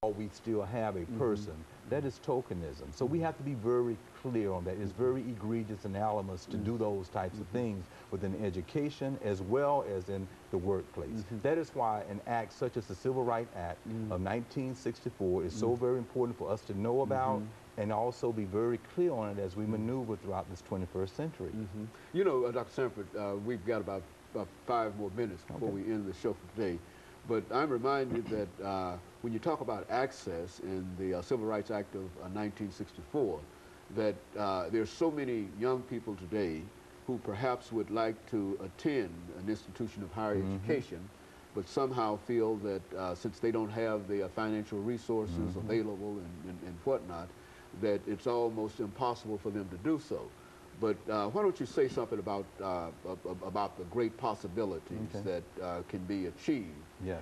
we still have a person. That is tokenism. So we have to be very clear on that. It's very egregious in elements to do those types of things within education as well as in the workplace. That is why an act such as the Civil Rights Act of 1964 is so very important for us to know about and also be very clear on it as we maneuver throughout this 21st century. You know, Dr. Sanford, we've got about 5 more minutes before we end the show for today. But I'm reminded that when you talk about access in the Civil Rights Act of 1964, that there's so many young people today who perhaps would like to attend an institution of higher education, but somehow feel that since they don't have the financial resources available and whatnot, that it's almost impossible for them to do so. But why don't you say something about the great possibilities that can be achieved,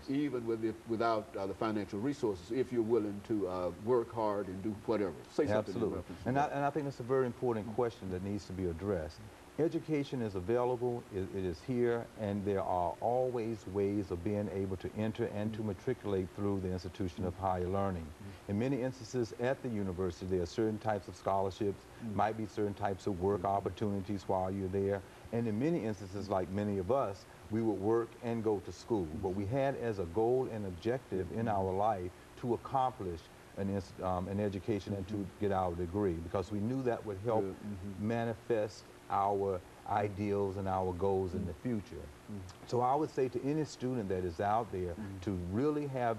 even without the financial resources, if you're willing to work hard and do whatever. Say something in reference to that. And I think that's a very important question that needs to be addressed. Education is available, it is here, and there are always ways of being able to enter and to matriculate through the institution of higher learning. In many instances at the university, there are certain types of scholarships, might be certain types of work opportunities while you're there, and in many instances, like many of us, we would work and go to school. But we had as a goal and objective in our life to accomplish an education and to get our degree, because we knew that would help manifest our ideals and our goals in the future. So I would say to any student that is out there to really have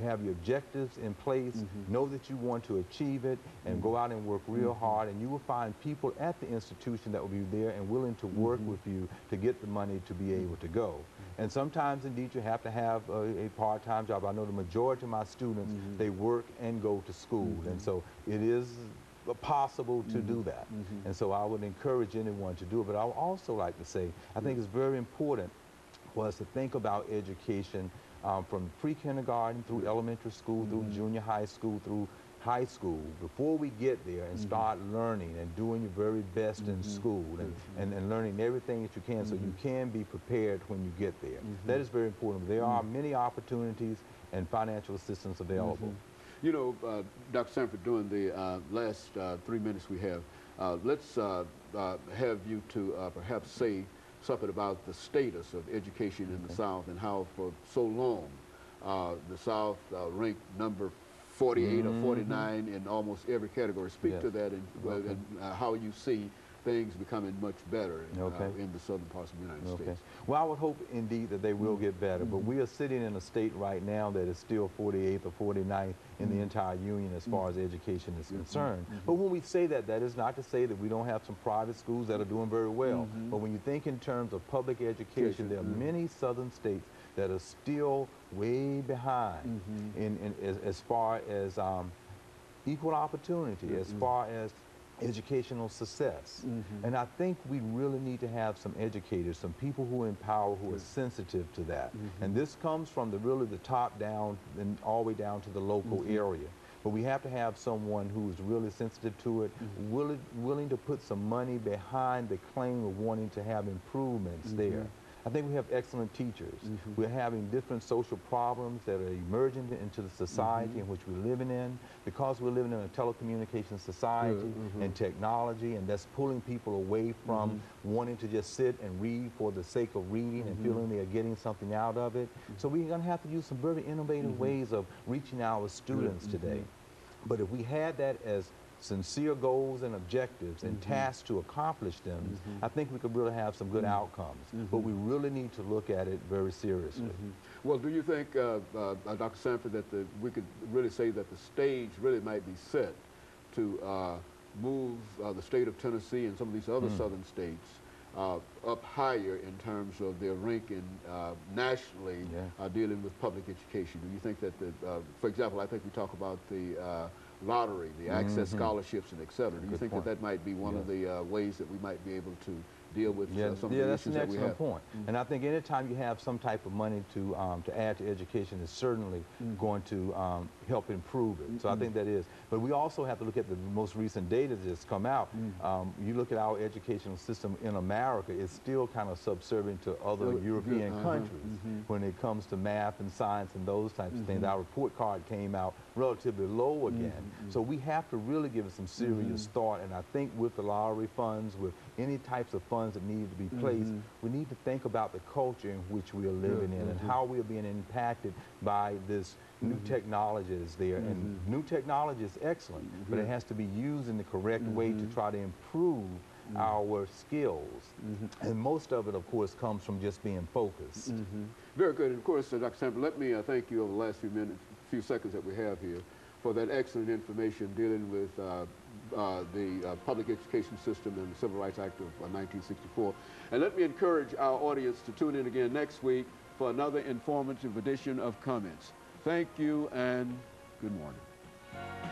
your objectives in place, know that you want to achieve it, and go out and work real hard, and you will find people at the institution that will be there and willing to work with you to get the money to be able to go. And sometimes indeed you have to have a part-time job. I know the majority of my students, they work and go to school, and so it is possible to do that. And so I would encourage anyone to do it. But I would also like to say, I think it's very important for us to think about education from pre-kindergarten through elementary school, through junior high school, through high school, before we get there and start learning and doing your very best in school and learning everything that you can so you can be prepared when you get there. That is very important. There are many opportunities and financial assistance available. You know, Dr. Sanford, during the last 3 minutes we have, let's have you to perhaps say something about the status of education in the South and how for so long the South ranked number 48 or 49 in almost every category. Speak to that and how you see things becoming much better in the southern parts of the United States. Well, I would hope indeed that they will get better, but we are sitting in a state right now that is still 48th or 49th in the entire union as far as education is concerned. But when we say that, that is not to say that we don't have some private schools that are doing very well. But when you think in terms of public education, there are many southern states that are still way behind as far as equal opportunity, as far as educational success. And I think we really need to have some educators, some people who empower, who are sensitive to that. And this comes from really the top down and all the way down to the local area. But we have to have someone who is really sensitive to it, willing to put some money behind the claim of wanting to have improvements there. I think we have excellent teachers. We're having different social problems that are emerging into the society in which we're living in, because we're living in a telecommunications society and technology, and that's pulling people away from wanting to just sit and read for the sake of reading and feeling they are getting something out of it. So we're going to have to use some very innovative ways of reaching our students today. But if we had that as sincere goals and objectives and tasks to accomplish them, I think we could really have some good outcomes. But we really need to look at it very seriously. Well, do you think, Dr. Sanford, that we could really say that the stage really might be set to move the state of Tennessee and some of these other southern states up higher in terms of their ranking nationally dealing with public education? Do you think that, for example, I think we talk about the lottery, the access scholarships, and et cetera. Do you think that that might be one of the ways that we might be able to deal with some of the that's issues an that we have. excellent point. And I think anytime you have some type of money to add to education is certainly going to help improve it. So I think that is. But we also have to look at the most recent data that's come out. You look at our educational system in America, it's still kind of subservient to other European countries when it comes to math and science and those types of things. Our report card came out relatively low again. So we have to really give it some serious thought. And I think with the lottery funds, with any types of funds that need to be placed, we need to think about the culture in which we are living in and how we are being impacted by this new technology that's there. And new technology is excellent, but it has to be used in the correct way to try to improve our skills. And most of it, of course, comes from just being focused. Very good. And of course, Dr. Sanford, let me thank you over the last few seconds that we have here for that excellent information dealing with the public education system and the Civil Rights Act of 1964. And let me encourage our audience to tune in again next week for another informative edition of Comments. Thank you and good morning.